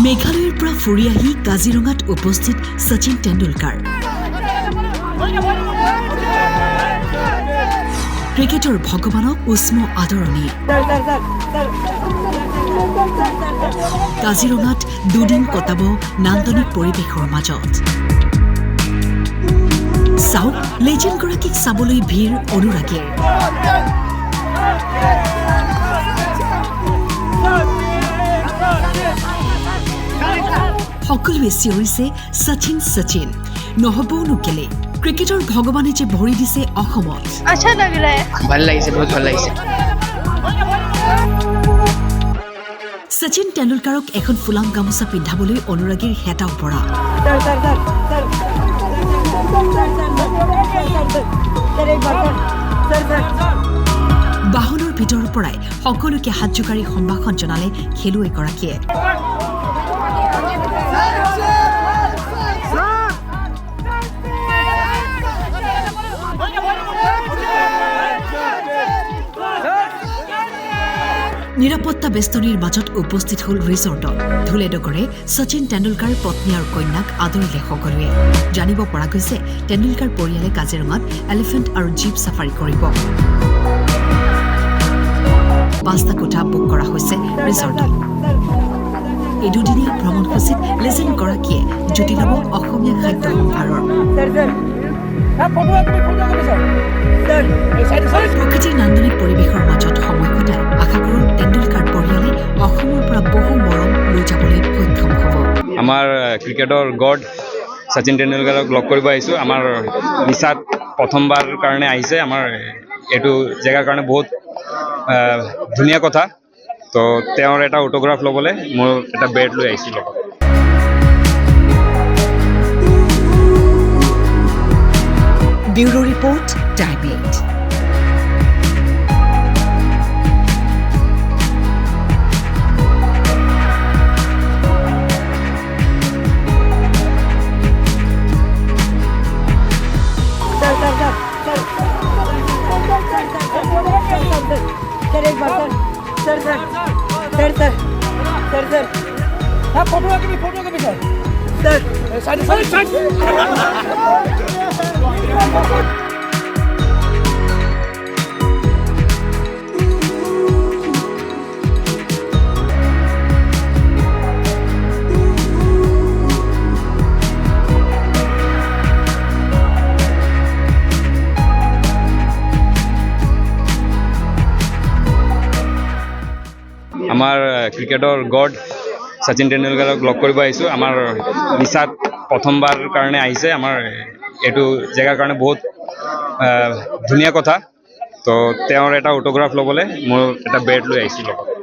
মেঘালয়ৰ পৰা ফুৰি আহি কাজিৰঙাত উপস্থিত শচীন তেণ্ডুলকাৰ। ক্ৰিকেটৰ ভগৱানক উষ্ম আদৰণি। কাজিৰঙাত দুদিন কটাব নান্দনিক পৰিৱেশৰ মাজত। চাওক লেজেণ্ডগৰাকীক চাবলৈ ভিৰ অনুৰাগীৰ। সকলোৱে চিঞৰিছে শচীন শচীন। নহবনো কেলে ক্ৰিকেটৰ ভগৱানে যে ভৰি দিছে অসমত। ভাল লাগিছে, বহুত ভাল লাগিছে। শচীন তেণ্ডুলকাৰক এখন ফুলাম গামোচা পিন্ধাবলৈ অনুৰাগীৰ হেতা উপৰা। বাহনৰ ভিতৰৰ পৰাই সকলোকে হাত জোকাৰি সম্ভাষণ জনালে খেলুৱৈগৰাকীয়ে। নিৰাপত্তা বেষ্টনীৰ মাজত উপস্থিত হ'ল ৰিজৰ্টত। ঢোলে ডগৰে শচীন তেণ্ডুলকাৰ পত্নী আৰু কন্যাক আদৰিলে সকলোৱে। জানিব পৰা গৈছে তেণ্ডুলকাৰ পৰিয়ালে কাজিৰঙাত এলিফেণ্ট আৰু জীপ ছাফাৰী কৰিব। 5টা কোঠা বুক কৰা হৈছে ৰিজৰ্টত। এই দুদিনীয়া ভ্ৰমণসূচীত লেজেণ্ডগৰাকীয়ে জুতি ল'ব অসমীয়া খাদ্য সম্ভাৰৰ। প্ৰকৃতিৰ নান্দনিক পৰিৱেশৰ মাজত সময় কটাই আশা কৰোঁ তেণ্ডুলকাৰ পৰিয়ালে অসমৰ পৰা বহু মৰম লৈ যাবলৈ সক্ষম হ'ব। আমাৰ ক্ৰিকেটৰ গড শচীন তেণ্ডুলকাৰক লগ কৰিব আহিছোঁ। আমাৰ নিচাত প্ৰথমবাৰ কাৰণে আহিছে। আমাৰ এইটো জেগাৰ কাৰণে বহুত ধুনীয়া কথা। তো তেওঁৰ এটা অটোগ্ৰাফ ল'বলৈ মই এটা বেট লৈ আহিছোঁ লগত। Bureau report, time 8। আমাৰ ক্ৰিকেটৰ গড শচীন তেণ্ডুলকাৰক লগ কৰিব আহিছোঁ। আমাৰ নিচাত প্ৰথমবাৰ কাৰণে আহিছে। আমাৰ এইটো জেগাৰ কাৰণে বহুত ধুনীয়া কথা। তো তেওঁৰ এটা অটোগ্ৰাফ ল'বলৈ মই এটা বেট লৈ আহিছোঁ লগত।